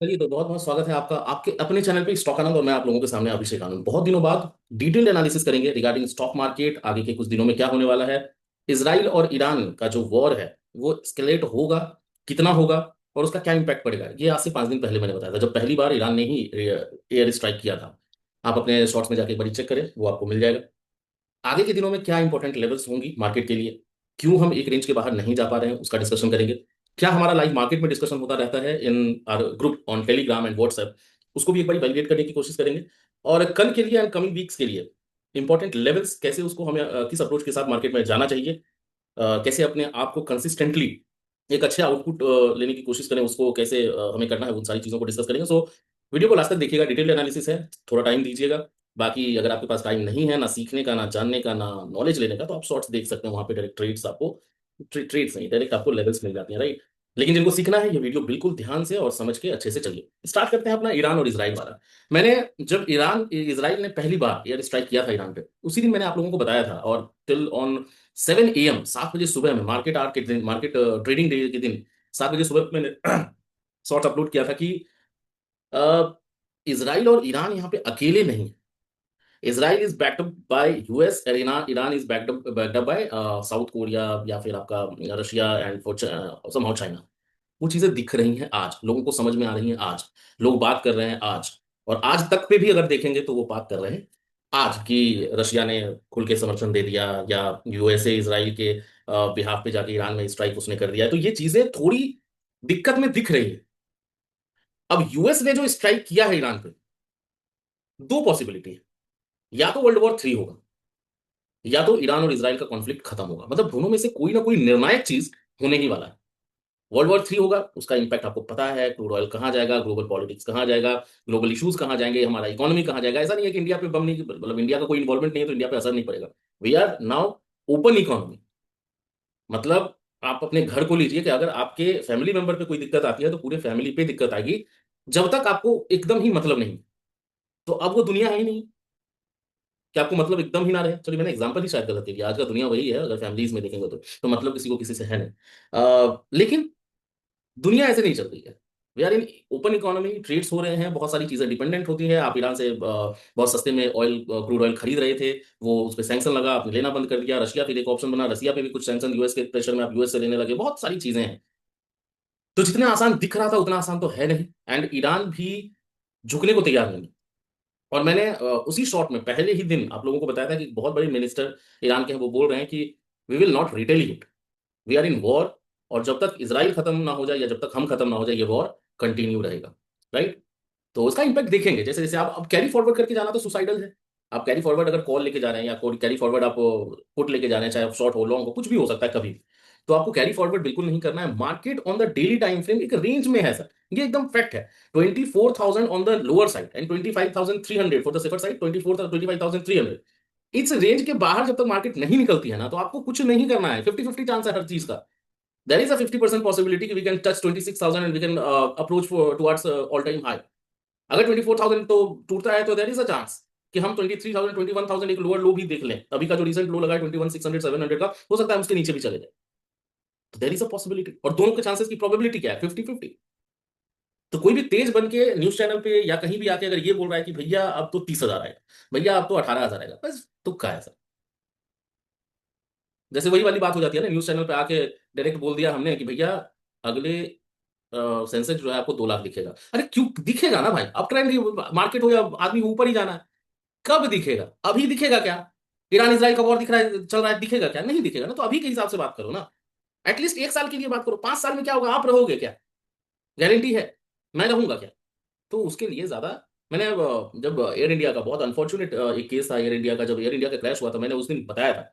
चलिए, तो बहुत बहुत स्वागत है आपका आपके अपने चैनल पे स्टॉक आनंद। और मैं आप लोगों के सामने अभिषेक आनंद बहुत दिनों बाद डिटेल्ड एनालिसिस करेंगे रिगार्डिंग स्टॉक मार्केट। आगे के कुछ दिनों में क्या होने वाला है, इसराइल और ईरान का जो वॉर है वो स्केलेट होगा, कितना होगा और उसका क्या इंपैक्ट पड़ेगा। ये आज से 5 दिन पहले मैंने बताया था, जब पहली बार ईरान ने ही एयर स्ट्राइक किया था। आप अपने शॉर्ट्स में जाके एक बार चेक करें, वो आपको मिल जाएगा। आगे के दिनों में क्या इंपॉर्टेंट लेवल्स होंगी मार्केट के लिए, क्यों हम एक रेंज के बाहर नहीं जा पा रहे हैं, उसका डिस्कशन करेंगे। क्या हमारा लाइव मार्केट में डिस्कशन होता रहता है इन are group on Telegram and WhatsApp, उसको भी एक बार वैलिडेट करने की कोशिश करेंगे। और कल के लिए एंड कमिंग वीक्स के लिए इंपॉर्टेंट लेवल्स कैसे, उसको हमें किस अप्रोच के साथ मार्केट में जाना चाहिए, कैसे अपने आप को कंसिस्टेंटली एक अच्छे आउटपुट लेने की कोशिश करें, उसको कैसे हमें करना है, उन सारी चीज़ों को डिस्कस करेंगे। सो वीडियो को लास्ट तक देखिएगा, डिटेल एनालिसिस है, थोड़ा टाइम दीजिएगा। बाकी अगर आपके पास टाइम नहीं है ना सीखने का, ना जानने का, ना नॉलेज लेने का, तो आप शॉर्ट्स देख सकते हैं। वहाँ पे डायरेक्ट ट्रेड्स आपको, ट्रेड्स नहीं, डायरेक्ट आपको लेवल्स मिल जाती हैं, राइट। लेकिन जिनको सीखना है, ये वीडियो बिल्कुल ध्यान से और समझ के अच्छे से चलिए। स्टार्ट करते हैं अपना ईरान और इसराइल वाला। मैंने जब ईरान इसराइल ने पहली बार एयर स्ट्राइक किया था ईरान पे, उसी दिन मैंने आप लोगों को बताया था। और टिल ऑन 7 AM, 7 बजे सुबह में, मार्केट आवर के दिन, मार्केट ट्रेडिंग डे के दिन 7 बजे सुबह मैंने शॉर्ट्स अपलोड किया था कि अ, इसराइल और ईरान यहाँ पे अकेले नहीं है। Israel is backed up by US और Iran Iran is backed up by south Korea, या फिर आपका रशिया एंड समहाउ चाइना। वो चीजें दिख रही हैं आज, लोगों को समझ में आ रही हैं आज, लोग बात कर रहे हैं आज। और आज तक पे भी अगर देखेंगे तो वो बात कर रहे हैं आज कि रशिया ने खुल के समर्थन दे दिया, या यूएसए इसराइल के बिहाफ पे जाके ईरान में स्ट्राइक उसने कर दिया। तो ये चीजें थोड़ी दिक्कत में दिख रही है। अब यूएस ने जो स्ट्राइक किया है ईरान पे, दो पॉसिबिलिटी है। या तो वर्ल्ड वॉर 3 होगा, या तो ईरान और इसराइल का कॉन्फ्लिक्ट खत्म होगा। मतलब दोनों में से कोई ना कोई निर्णायक चीज होने ही वाला है। वर्ल्ड वॉर 3 होगा, उसका इंपैक्ट आपको पता है, क्रूड ऑयल कहाँ जाएगा, ग्लोबल पॉलिटिक्स कहाँ जाएगा, ग्लोबल इश्यूज कहाँ जाएंगे, हमारा इकोनॉमी कहाँ जाएगा। ऐसा नहीं है कि इंडिया पे बम नहीं, मतलब इंडिया का कोई इन्वॉल्वमेंट नहीं है तो इंडिया पे असर नहीं पड़ेगा। We are now open economy. मतलब आप अपने घर को लीजिए कि अगर आपके फैमिली मेंबर पे कोई दिक्कत आती है तो पूरे फैमिली पे दिक्कत आएगी, जब तक आपको एकदम ही मतलब नहीं। तो अब वो दुनिया है ही नहीं कि आपको मतलब एकदम ही ना रहे। चलिए, मैंने एग्जांपल ही शायद गलत दे दिया, आज का दुनिया वही है अगर फैमिलीज में देखेंगे तो मतलब किसी को किसी से है नहीं। लेकिन दुनिया ऐसे नहीं चल रही है। We are in open economy, trades हो रहे हैं, बहुत सारी चीजें डिपेंडेंट होती हैं। आप ईरान से बहुत सस्ते में ऑयल, क्रूड ऑयल खरीद रहे थे, वो उस पर सैंक्शन लगा, आपने लेना बंद कर दिया। रशिया फिर एक ऑप्शन बना, रशिया पे भी कुछ सैंक्शन, यूएस के प्रेशर में आप यूएस से लेने लगे। बहुत सारी चीजें हैं। तो जितने आसान दिख रहा था उतना आसान तो है नहीं, एंड ईरान भी झुकने को तैयार नहीं। और मैंने उसी शॉट में पहले ही दिन आप लोगों को बताया था कि बहुत बड़े मिनिस्टर ईरान के हैं, वो बोल रहे हैं कि we will not retaliate, we are in war. और जब तक इसराइल खत्म ना हो जाए, या जब तक हम खत्म ना हो जाए, ये वॉर कंटिन्यू रहेगा, राइट। तो उसका इंपैक्ट देखेंगे। जैसे जैसे आप अब कैरी फॉरवर्ड करके जाना तो सुसाइडल है। आप कैरी फॉरवर्ड अगर कॉल लेके जा रहे हैं, या कैरी फॉरवर्ड आप पुट लेके जा रहे हैं, चाहे आप शॉर्ट हो लॉन्ग हो, कुछ भी हो सकता है कभी, तो आपको कैरी फॉरवर्ड बिल्कुल नहीं करना है। Market on the daily time frame एक रेंज में है सर, ये एकदम फैक्ट है। 24,000 on the lower side and 25,300 for the safer side, 25,300। इस रेंज के बाहर जब तक मार्केट नहीं निकलती है ना, तो आपको कुछ नहीं करना है। 50-50 चांस है हर चीज का। देयर इज अ 50% पॉसिबिलिटी कि we can touch 26,000 and we can approach towards all time high. अगर 24,000 तो टूटता है, तो देयर इज अ चांस कि हम 23,000, 21,000 एक लोअर लो भी देख लें। अभी का जो रिसेंट लो लगा है 21,600, 700 का, हो सकता है हम उसके नीचे भी चले जाए। तो देयर इज अ पॉसिबिलिटी, और दोनों के चांसेस की प्रोबेबिलिटी क्या है, 50-50। तो कोई भी तेज बन के न्यूज चैनल पे या कहीं भी आके अगर ये बोल रहा है कि भैया अब तो 30,000 आएगा, भैया अब तो 18,000 आएगा, बस तुक्का है सर। जैसे वही वाली बात हो जाती है ना, न्यूज चैनल पे आके डायरेक्ट बोल दिया हमने कि भैया अगले सेंसेक्स जो है आपको 2 लाख दिखेगा। अरे क्यों दिखेगा ना भाई, अब ट्रेंड मार्केट हो या आदमी को ऊपर ही जाना है। कब दिखेगा, अभी दिखेगा क्या? ईरान इसराइल का वॉर दिख रहा है, चल रहा है, दिखेगा क्या? नहीं दिखेगा ना। तो अभी के हिसाब से बात करो ना, एटलीस्ट 1 साल के लिए बात करो। 5 साल में क्या होगा, आप रहोगे क्या? गारंटी है मैं रहूंगा क्या? तो उसके लिए ज्यादा, मैंने जब एयर इंडिया का बहुत अनफॉर्चुनेट एक केस था एयर इंडिया का, जब एयर इंडिया का क्रैश हुआ था, मैंने उस दिन बताया था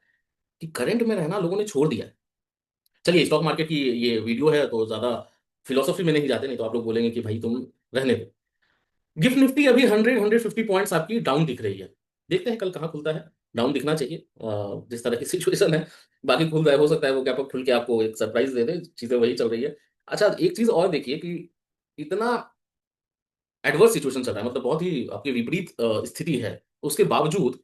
कि करंट में रहना लोगों ने छोड़ दिया है। चलिए, स्टॉक मार्केट की ये वीडियो है तो ज्यादा फिलोसॉफी में नहीं जाते, नहीं तो आप लोग बोलेंगे कि भाई तुम रहने दो। गिफ्ट निफ्टी अभी 100-150 पॉइंट्स आपकी डाउन दिख रही है। देखते हैं कल कहाँ खुलता है। डाउन दिखना चाहिए जिस तरह की सिचुएशन है। बाकी खुल रहा है, हो सकता है वो गैप अप खुल के आपको एक सरप्राइज दे दे, चीजें वही चल रही है। अच्छा, एक चीज और देखिए कि इतना एडवर्स सिचुएशन चल रहा है, मतलब बहुत ही आपकी विपरीत स्थिति है, उसके बावजूद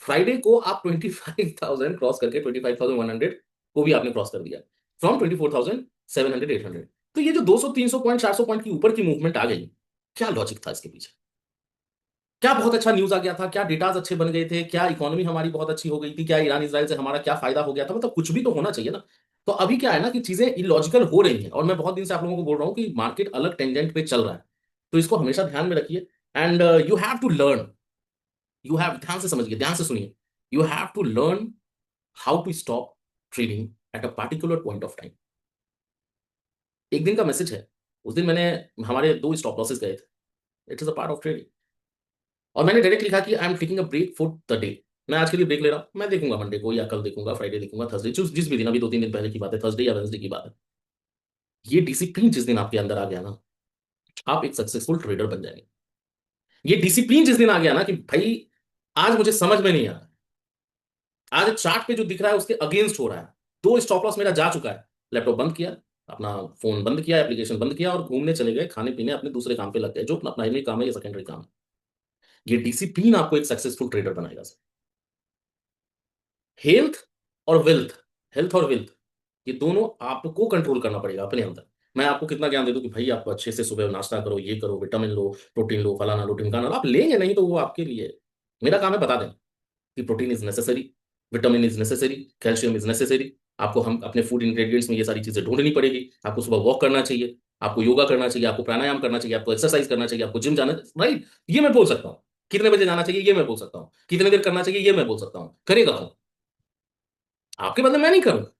फ्राइडे को आप 25,000 क्रॉस करके 25,100 को भी आपने क्रॉस कर दिया, फ्रॉम 24,700, 800। तो ये जो 200 300 पॉइंट 400 पॉइंट की ऊपर की मूवमेंट आ गई, क्या लॉजिक था इसके पीछे? क्या बहुत अच्छा न्यूज आ गया था? क्या डेटाज अच्छे बन गए थे? क्या इकोनॉमी हमारी बहुत अच्छी हो गई थी? क्या ईरान इसराइल से हमारा क्या फायदा हो गया था? मतलब कुछ भी तो होना चाहिए ना। तो अभी क्या है ना कि चीजें इलॉजिकल हो रही हैं, और मैं बहुत दिन से आप लोगों को बोल रहा हूं कि मार्केट अलग टेंजेंट पे चल रहा है। तो इसको हमेशा ध्यान में रखिए। And you have to learn, you have, ध्यान से समझिए, ध्यान से सुनिए, you have to learn how to stop trading at a particular point of time. एक दिन का मैसेज है, उस दिन मैंने, हमारे 2 स्टॉप लॉसेस गए थे। It is a part of trading. और मैंने डायरेक्ट लिखा कि I am taking a break for the day. मैं आज के लिए ब्रेक ले रहा हूँ, मैं देखूंगा मंडे को या कल देखूंगा, फ्राइडे देखूंगा, थर्सडे, जिस भी दिन, अभी 2 3 दिन पहले की बात है, थर्सडे या वेंसडे की बात है। ये डिसिप्लिन जिस दिन आपके अंदर आ गया ना, आप एक सक्सेसफुल ट्रेडर बन जाएंगे। ये डिसिप्लिन जिस दिन आ गया ना कि भाई आज मुझे समझ में नहीं आ रहा, आज चार्ट पे जो दिख रहा है उसके अगेंस्ट हो रहा है, 2 स्टॉप लॉस मेरा जा चुका है, लैपटॉप बंद किया, अपना फोन बंद किया, एप्लीकेशन बंद किया, और घूमने चले गए, खाने पीने अपने दूसरे काम पे लग गए, जो अपना प्राइमरी काम है या सेकेंडरी काम है। ये डिसिप्लिन आपको एक सक्सेसफुल ट्रेडर बनाएगा। हेल्थ और वेल्थ, हेल्थ और वेल्थ, ये दोनों आपको कंट्रोल करना पड़ेगा अपने अंदर। मैं आपको कितना ज्ञान दे दूं कि भाई आप अच्छे से सुबह नाश्ता करो, ये करो, विटामिन लो, प्रोटीन लो, फलाना लो, ढिमकाना लो, आप लेंगे नहीं तो वो आपके लिए, मेरा काम है बता दें कि protein is necessary, vitamin is necessary, calcium is necessary. आपको हम अपने फूड इंग्रेडिएंट्स में ये सारी चीजें ढूंढनी पड़ेगी। आपको सुबह वॉक करना चाहिए, आपको योगा करना चाहिए, आपको प्राणायाम करना चाहिए, आपको एक्सरसाइज करना चाहिए, आपको जिम जाना, राइट, ये मैं बोल सकता हूँ। कितने बजे जाना चाहिए ये मैं बोल सकता हूँ, कितने देर करना चाहिए ये मैं बोल सकता हूँ, करेगा कौन? आपके बदले मैं नहीं करूंगा।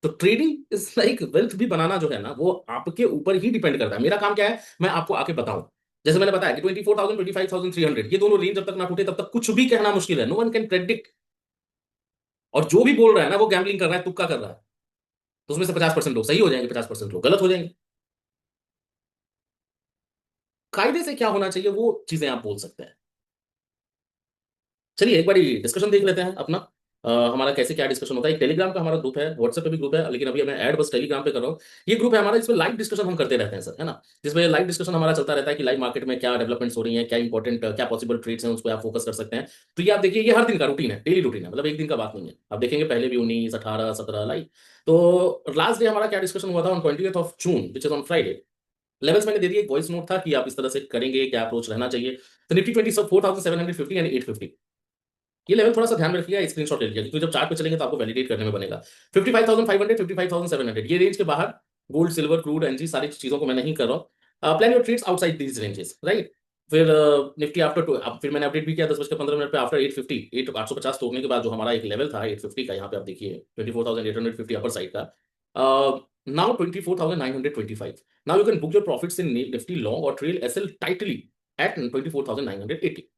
तो ट्रेडिंग इज लाइक वेल्थ भी बनाना जो है ना, वो आपके ऊपर ही डिपेंड करता है। मेरा काम क्या है, मैं आपको आके बताऊं। जैसे मैंने बताया कि 24,000 25,300, ये दोनों रेंज जब तक ना टूटे तब तक कुछ भी कहना मुश्किल है, नो वन कैन प्रेडिक्ट। और जो भी बोल रहा है ना वो गैम्बलिंग कर रहा है, तुक्का कर रहा है। तो उसमें से 50% लोग सही हो जाएंगे, 50% लोग गलत हो जाएंगे। कायदे से क्या होना चाहिए वो चीजें आप बोल सकते हैं। चलिए एक बार डिस्कशन देख लेते हैं अपना। हमारा कैसे क्या डिस्कशन होता है। एक टेलीग्राम का हमारा ग्रुप है, व्हाट्सएप पे भी ग्रुप है, लेकिन अभी मैं ऐड बस टेलीग्राम पे कर रहा हूँ। ये ग्रुप है हमारा, इसमें लाइव डिस्कशन हम करते रहते हैं सर, है ना। जिसमें लाइव डिस्कशन हमारा चलता रहता है कि लाइव मार्केट में क्या डेवलपमेंट्स हो रही हैं, क्या इंपॉर्टेंट, क्या पॉसिबल ट्रेड्स हैं, उस पर आप फोकस कर सकते हैं। तो ये आप देखिए, ये हर दिन का रूटीन है, डेली रूटीन है, मतलब एक दिन का बात नहीं है। आप देखेंगे पहले भी 19 18 17 लाइव। तो लास्ट डे हमारा क्या डिस्कशन हुआ था on 20th of June, which is on Friday. Levels मैंने दे दिए, एक वॉइस नोट था कि आप इस तरह से करेंगे, क्या अप्रोच रहना चाहिए। तो निफ्टी 20 सब 4,750 एंड 850, ये लेवल थोड़ा सा ध्यान में रखिएगा, स्क्रीनशॉट ले लीजिए, क्योंकि जब चार्ट पे चलेंगे तो आपको वैलिडेट करने में बनेगा। 55,500 55,700, ये रेंज के बाहर गोल्ड सिल्वर क्रूड एनजी सारी चीजों को मैं नहीं कर रहा हूँ। Plan your trades outside these ranges, right. फिर निफ्टी आफ्टर टू, अब फिर मैंने अपडेट भी किया 10:15 पे, आफ्टर 850 850 तोड़ने के बाद जो हमारा एक लेवल था 850 का, यहाँ पे आप देखिए 24,850 अपर साइड का। Now 24,925, now you can book your profits in Nifty long और trail SL tightly at 24,980।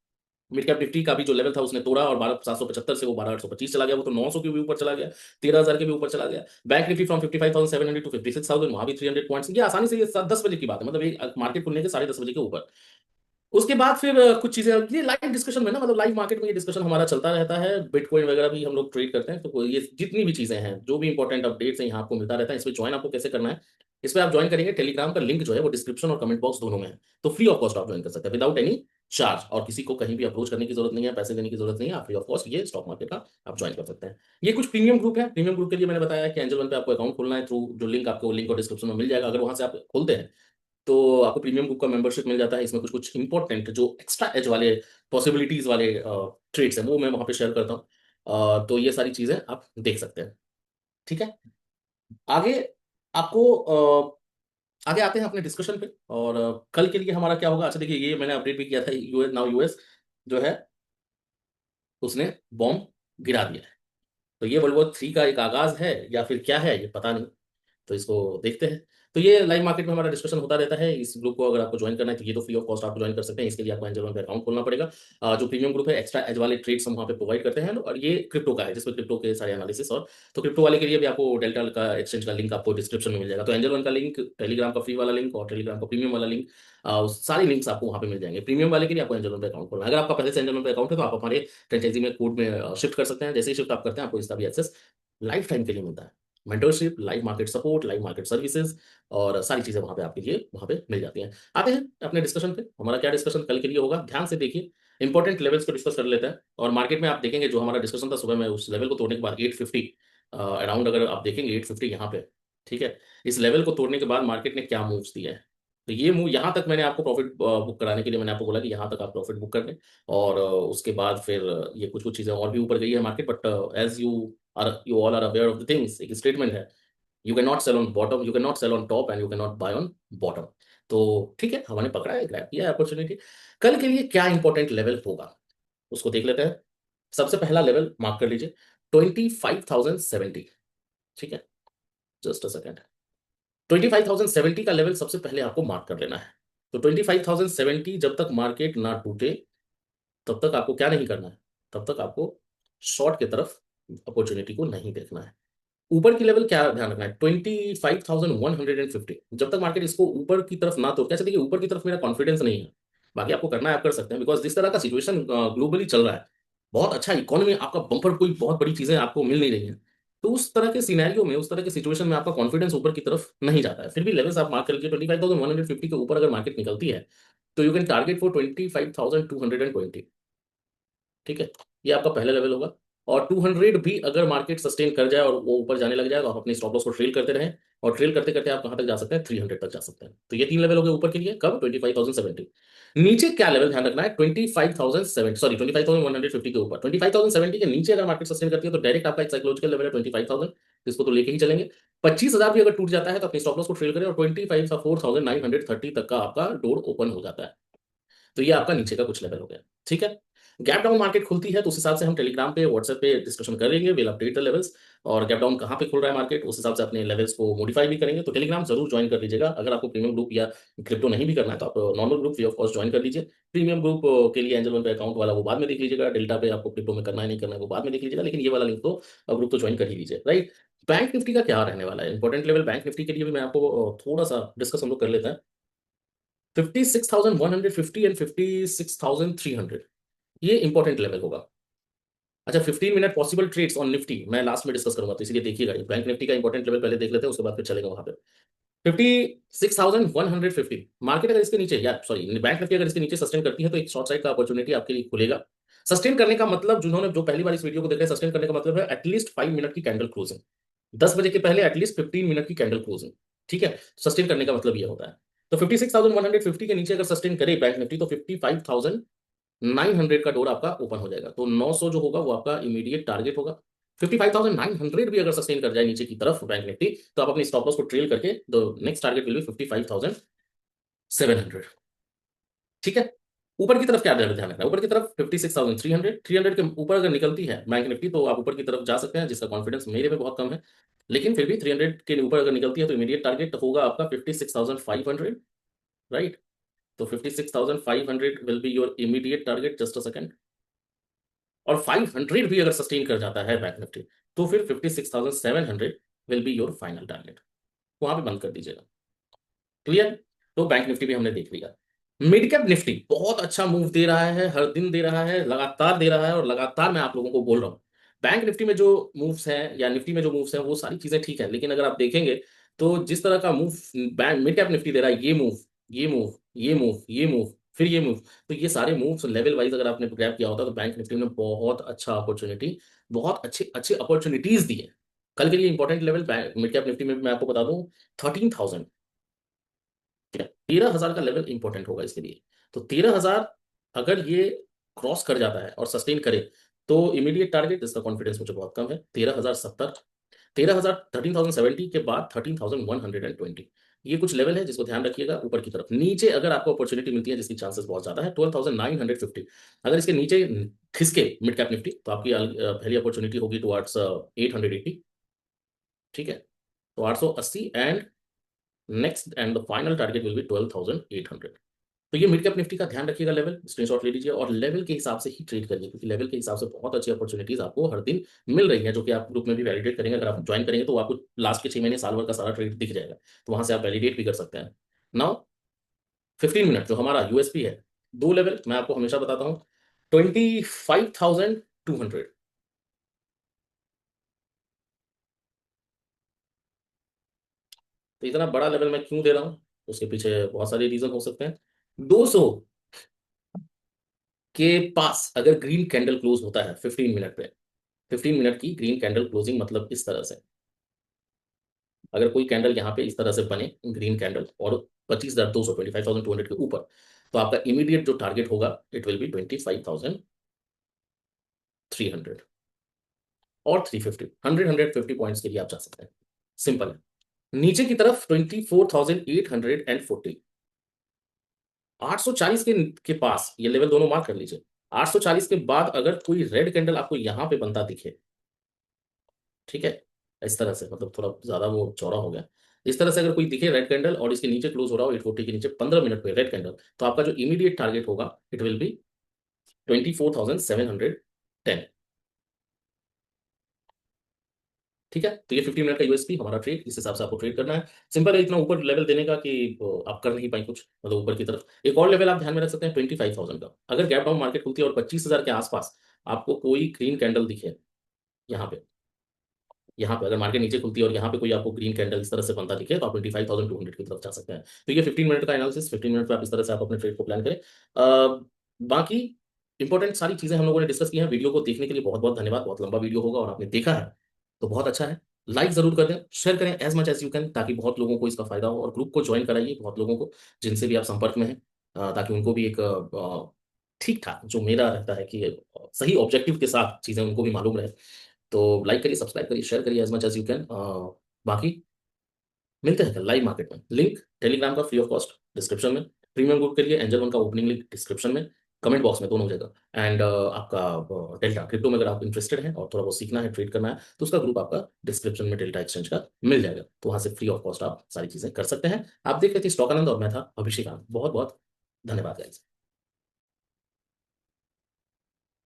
Mid cap Nifty का भी जो लेवल था उसने तोड़ा, और 12,775 से वो 12,825 चला गया, वो तो 900 के भी ऊपर चला गया, 13,000 के भी ऊपर चला गया। बैंक निफ्टी फ्रॉम 55,700 टू 56,000, वहां भी 300 पॉइंट्स, ये आसानी से, ये 10 बजे की बात है, मतलब एक मार्केट खुलने के 10:30 बजे के ऊपर। उसके बाद फिर कुछ चीजें, ये लाइव डिस्कशन में ना, मतलब लाइव मार्केट में ये डिस्कशन हमारा चलता रहता है। बिटकॉइन वगैरह भी हम लोग ट्रेड करते हैं, तो ये जितनी भी चीजें हैं, जो भी इंपॉर्टेंट अपडेट्स हैं, यहाँ आपको मिलता रहता है। इसमें ज्वाइन आपको कैसे करना है, इस पर आप ज्वाइन करेंगे, टेलीग्राम का लिंक जो है वो डिस्क्रिप्शन और कमेंट बॉक्स दोनों में है। तो फ्री ऑफ कॉस्ट आप ज्वाइन कर सकते हैं, विदाउट एनी चार्ज, और किसी को कहीं भी अप्रोच करने की जरूरत नहीं है, पैसे देने की जरूरत नहीं है, आप फ्री ऑफ कॉस्ट ये स्टॉक मार्केट का आप ज्वाइन कर सकते हैं। ये कुछ प्रीमियम ग्रुप है। प्रीमियम ग्रुप के लिए मैंने बताया कि एंजल वन पे आपको अकाउंट खोलना है, थ्रू जो लिंक, आपको लिंक और डिस्क्रिप्शन में मिल जाएगा। अगर वहां से आप खोलते हैं तो आपको प्रीमियम ग्रुप का मेंबरशिप मिल जाता है। इसमें कुछ कुछ इंपॉर्टेंट जो एक्स्ट्रा एज वाले, पॉसिबिलिटीज वाले ट्रेड्स हैं, वो मैं वहां पे शेयर करता हूँ। तो ये सारी चीजें आप देख सकते हैं। ठीक है, आगे आपको आगे आते हैं अपने डिस्कशन पे। और कल के लिए हमारा क्या होगा, अच्छा देखिए, ये मैंने अपडेट भी किया था, यूएस नाउ यूएस जो है उसने बॉम्ब गिरा दिया है। तो ये वर्ल्ड वॉर 3 का एक आगाज है या फिर क्या है ये पता नहीं। तो इसको देखते हैं। तो ये लाइव मार्केट में हमारा डिस्कशन होता रहता है। इस ग्रुप को अगर आपको ज्वाइन करना है तो ये तो फ्री ऑफ कॉस्ट आप ज्वाइन कर सकते हैं। इसके लिए आपको एंजल वन पे अकाउंट खोलना पड़ेगा। जो प्रीमियम ग्रुप है, एक्स्ट्रा एज वाले ट्रेड्स हम वहाँ पे प्रोवाइड करते हैं, और ये क्रिप्टो का है, जिसमें क्रिप्टो के सारे एनालिसिस, और तो क्रिप्टो वाले के लिए भी आपको डेल्टा का एक्सचेंज का लिंक आपको डिस्क्रिप्शन में मिल जाएगा। तो एंजल वन का लिंक, टेलीग्राम का फ्री वाला लिंक, और टेलीग्राम का प्रीमियम वाला लिंक, सारे लिंक्स आपको वहाँ पे मिल जाएंगे। प्रीमियम वाले के लिए आपको एंजल वन पे अकाउंट खोलना है। अगर आपका पहले से एंजल वन पे अकाउंट है तो आप हमारे फ्रेंचाइजी में कोड में शिफ्ट कर सकते हैं। जैसे ही शिफ्ट आप करते हैं आपको इसका भी एक्सेस लाइफ टाइम के लिए मिलता है। Mentorship, live market support, live market services, और सारी चीजें वहां पे आपके लिए वहां पे मिल जाती हैं। आते हैं अपने डिस्कशन पे। हमारा क्या डिस्कशन कल के लिए होगा, ध्यान से देखिए। इंपॉर्टेंट लेवल्स को डिस्कस कर लेते हैं। और मार्केट में आप देखेंगे जो हमारा डिस्कशन था सुबह में, उस लेवल को तोड़ने के बाद 850 अराउंड, अगर आप देखेंगे 850 यहाँ पे, ठीक है। इस लेवल को तोड़ने के बाद मार्केट ने क्या मूव्स दिया है, तो ये मूव यहाँ तक मैंने आपको प्रॉफिट बुक कराने के लिए मैंने आपको बोला कि यहाँ तक आप प्रॉफिट बुक कर लें। और उसके बाद फिर ये कुछ कुछ चीज़ें और भी ऊपर गई है market, but as you all are aware of the things, एक स्टेटमेंट है, you can not sell on bottom, you can not sell on top, and you can not buy on bottom. तो ठीक है, हमने पकड़ा है, ग्रैब किया है अपॉर्चुनिटी। कल के लिए क्या इंपॉर्टेंट लेवल होगा उसको देख लेते हैं। सबसे पहला लेवल मार्क कर लीजिए, 25,070। ठीक है, जस्ट अ सेकेंड। 25,070 का लेवल सबसे पहले आपको मार्क कर लेना है। तो 25,070 जब तक मार्केट ना टूटे तब तक आपको क्या नहीं करना है, तब तक आपको शॉर्ट की तरफ अपॉर्चुनिटी को नहीं देखना है। ऊपर की लेवल क्या ध्यान रखना है, 25,150। जब तक मार्केट इसको ऊपर की तरफ ना, तो कैसे देखिए, ऊपर की तरफ मेरा कॉन्फिडेंस नहीं है। बाकी आपको करना है आप कर सकते हैं, बिकॉज जिस तरह का सिचुएशन ग्लोबली चल रहा है, बहुत अच्छा इकोनॉमी, आपका बम्पर, कोई बहुत बड़ी चीजें आपको मिल नहीं रही है। तो उस तरह के सिनेरियो में, उस तरह के सिचुएशन में आपका कॉन्फिडेंस ऊपर की तरफ नहीं जाता है। फिर भी लेवल्स आप मार्क करके 25,150 के ऊपर अगर मार्केट निकलती है, तो यू कैन टारगेट फॉर 25,220। ठीक है, ये आपका पहला लेवल होगा। और 200 भी अगर मार्केट सस्टेन कर जाए और वो ऊपर जाने लग जाए, तो आप अपने स्टॉप लॉस को ट्रेल करते रहें। और ट्रेल करते करते आप कहां तक जा सकते हैं, 300 तक जा सकते हैं। तो ये तीन लेवल हो गए ऊपर के लिए, कब, 25,070। नीचे क्या लेवल ध्यान रखना है, 25,070, सॉरी 25,150 के ऊपर। 25,070 के नीचे अगर मार्केट सस्टेन करती है, तो डायरेक्ट आपका एक साइकोलॉजिकल लेवल है 25,000, जिसको तो लेके ही चलेंगे। 25,000 भी अगर टूट जाता है तो अपने स्टॉप लॉस को ट्रेल करें, और 25,4,930 तक का आपका डोर ओपन हो जाता है। तो ये आपका नीचे का कुछ लेवल हो गया। ठीक है, गैप डाउन मार्केट खुलती है तो उस हिसाब से हम टेलीग्राम पे, व्हाट्सएप पे डिस्कशन करेंगे, विल अपडेट द लेवल्स। और गैप डाउन कहाँ पे खुल रहा है मार्केट, उस हिसाब से अपने लेवल्स को मॉडिफाई भी करेंगे। तो टेलीग्राम जरूर ज्वाइन कर लीजिएगा। अगर आपको प्रीमियम ग्रुप या क्रिप्टो नहीं भी करना है, तो आप normal group free of cost join कर लीजिए। प्रीमियम ग्रुप के लिए एंजल वन पे अकाउंट वाला वो बाद में देख लीजिएगा, डेल्टा पे आपको क्रिप्टो में करना है नहीं करना है वो बाद में देख लीजिएगा, लेकिन ये वाला लिंक तो ग्रुप तो ज्वाइन कर ही लीजिए, राइट। बैंक निफ्टी का क्या रहने वाला है इंपॉर्टेंट लेवल, बैंक निफ्टी के लिए भी मैं आपको थोड़ा सा डिस्कस हम लोग कर लेते हैं। 56,150 एंड 56,300, ये इंपॉर्टेंट लेवल होगा। अच्छा, 15 minute possible trades on Nifty मैं लास्ट में डिस्कस करूंगा, तो इसलिए देखिएगा, बैंक निफ्टी का इंपॉर्टेंट लेवल पहले देख लेते हैं, उसके बाद फिर चलेगा वहां पे। 56,150 मार्केट अगर इसके नीचे, या सॉरी बैंक निफ्टी अगर इसके नीचे सस्टेन करती है, तो एक शॉर्ट साइड का अपॉर्चुनिटी आपके लिए खुलेगा। सस्टेन करने का मतलब, जिन्होंने जो पहली बार इस वीडियो को देख रहे हैं, सस्टेन करने का मतलब है एटलीस्ट 5 मिनट की कैंडल क्लोजिंग, 10 बजे के पहले एटलीस्ट 15 मिनट की कैंडल क्लोजिंग। ठीक है, सस्टेन करने का मतलब ये होता है। तो 56,150 के नीचे अगर सस्टेन करे बैंक निफ्टी, तो 55,900 का डोर आपका ओपन हो जाएगा। तो 900 जो होगा वो आपका इमीडिएट टारगेट होगा। 55,900 भी अगर सस्टेन कर जाए नीचे की तरफ बैंक निफ्टी, तो आप अपनी स्टॉप लॉस को ट्रेल करके the next target will be 55,700। ठीक है, ऊपर की तरफ क्या ध्यान रखना है, ऊपर की तरफ 56,300, 300 के ऊपर अगर निकलती है बैंक निफ्टी, तो आप ऊपर की तरफ जा सकते हैं, जिसका कॉन्फिडेंस मेरे में बहुत कम है। लेकिन फिर भी 300 के ऊपर अगर निकलती है, तो इमीडिएट टारगेट होगा आपका 56,500, राइट। तो 56,500 will be your immediate target, just a second. और 500 भी अगर सस्टेन कर जाता है बैंक निफ्टी, तो फिर 56,700 will be your final target, वहां पे बंद कर दीजिएगा। क्लियर। तो बैंक निफ्टी भी हमने देख लिया। मिड कैप निफ्टी बहुत अच्छा मूव दे रहा है, हर दिन दे रहा है, लगातार दे रहा है, और लगातार मैं आप लोगों को बोल रहा हूँ। बैंक निफ्टी में जो मूव्स हैं या निफ्टी में जो मूव्स हैं, वो सारी चीजें ठीक है, लेकिन अगर आप देखेंगे, तो जिस तरह का move bank mid cap Nifty दे रहा है, ये मूव, ये मूव, ये मूव, ये मूव, फिर ये मूव, तो ये सारे मूव्स लेवल वाइज अगर आपने ग्रैब किया होता, तो बैंक निफ्टी में बहुत अच्छा अपॉर्चुनिटी, बहुत अच्छे अच्छे अपॉर्चुनिटीज दी है। कल के लिए important level mid cap Nifty में मैं आपको बता दूं, 13,000। ठीक है, 13,000 का लेवल इंपॉर्टेंट होगा इसके लिए। तो 13,000 अगर ये क्रॉस कर जाता है और सस्टेन करे, तो इमीडिएट टारगेट, इसका कॉन्फिडेंस मुझे बहुत कम है, 13,070। 13,000, 13,070 के बाद 13,120, ये कुछ लेवल है जिसको ध्यान रखिएगा। ऊपर की तरफ नीचे अगर आपको अपॉर्चुनिटी मिलती है, जिसकी चांसेस बहुत ज्यादा है, 12,950, अगर इसके नीचे खिसके मिड कैप निफ्टी, तो आपकी पहली अपॉर्चुनिटी होगी टुवर्ड्स 880। ठीक है, तो 880, and next and the final target will be 12,800। तो ये मिड कैप निफ्टी का ध्यान रखिएगा, लेवल स्क्रीनशॉट ले लीजिए, और लेवल के हिसाब से ही ट्रेड करिए, क्योंकि लेवल के हिसाब से बहुत अच्छी अपॉर्चुनिटीज आपको हर दिन मिल रही हैं, जो कि आप ग्रुप में भी वैलिडेट करेंगे। अगर आप ज्वाइन करेंगे, तो आपको लास्ट के 6 महीने, साल भर का सारा ट्रेड दिख जाएगा, तो वहां से आप वैलिडेट भी कर सकते हैं। नाउ 15 मिनट जो हमारा यूएसपी है, दो लेवल मैं आपको हमेशा बताता हूँ, 25,200। तो इतना बड़ा लेवल मैं क्यों दे रहा हूँ, उसके पीछे बहुत सारे रीजन हो सकते हैं। 200 के पास अगर ग्रीन कैंडल क्लोज होता है 15 मिनट पे, 15 मिनट की ग्रीन कैंडल क्लोजिंग, मतलब इस तरह से, अगर कोई कैंडल यहाँ पे इस तरह से बने, ग्रीन कैंडल, और 25,200, 25,200 के ऊपर, तो आपका इमीडिएट जो टारगेट होगा इट विल बी 25,300 और 350, 100-150 पॉइंट्स के लिए आप जा सकते हैं। सिंपल है। नीचे की तरफ 24,840, 840 के पास ये लेवल दोनों मार्क कर लीजिए। 840 के बाद अगर कोई रेड कैंडल आपको यहां पे बनता दिखे, ठीक है, इस तरह से, मतलब थोड़ा ज्यादा वो चौड़ा हो गया, इस तरह से अगर कोई दिखे रेड कैंडल और इसके नीचे क्लोज हो रहा हो 840 के नीचे 15 मिनट पे रेड कैंडल, तो आपका जो इमीडिएट टारगेट होगा इट विल बी 24,710। ठीक है, तो ये 50 मिनट का यूएसपी हमारा ट्रेड, इस हिसाब से आपको ट्रेड करना है। सिंपल है, इतना ऊपर लेवल देने का कि आप कर नहीं पाए कुछ, मतलब ऊपर की तरफ एक और लेवल आप ध्यान में रख सकते हैं 25,000 का। अगर गैप डाउन मार्केट खुलती है और 25,000 के आसपास आपको कोई ग्रीन कैंडल दिखे यहाँ पे, यहाँ पे अगर मार्केट नीचे खुलती है और यहाँ पे कोई आपको ग्रीन कैंडल इस तरह से बनता दिखे, तो आप 25,200 की तरफ जा सकते हैं। तो ये 15 मिनट का एनालिसिस, 15 मिनट में आप इस तरह से आप अपने ट्रेड को प्लान करें। बाकी इंपॉर्टेंट सारी चीजें हम लोगों ने डिस्कस की हैं। वीडियो को देखने के लिए बहुत बहुत धन्यवाद। बहुत लंबा वीडियो होगा और आपने देखा है तो बहुत अच्छा है। लाइक जरूर कर दें, शेयर करें as much as you can, ताकि बहुत लोगों को इसका फायदा हो, और ग्रुप को ज्वाइन कराइए बहुत लोगों को जिनसे भी आप संपर्क में हैं, ताकि उनको भी एक ठीक ठाक जो मेरा रहता है कि सही ऑब्जेक्टिव के साथ चीजें उनको भी मालूम रहे। तो लाइक करिए, सब्सक्राइब करिए, शेयर करिए as much as you can. बाकी मिलते हैं कल लाइव मार्केट में। लिंक टेलीग्राम का फ्री ऑफ कॉस्ट डिस्क्रिप्शन में, प्रीमियम ग्रुप के लिए एंजल वन का ओपनिंग लिंक डिस्क्रिप्शन में, कमेंट बॉक्स में, दोनों जगह। एंड आपका डेल्टा क्रिप्टो में अगर आप इंटरेस्टेड हैं और थोड़ा बहुत सीखना है, ट्रेड करना है, तो उसका ग्रुप आपका डिस्क्रिप्शन में डेल्टा एक्सचेंज का मिल जाएगा, तो वहां से फ्री ऑफ कॉस्ट आप सारी चीजें कर सकते हैं। आप देख रहे थे स्टॉक आनंद और मैं था अभिषेक आनंद। बहुत बहुत धन्यवाद गाइस।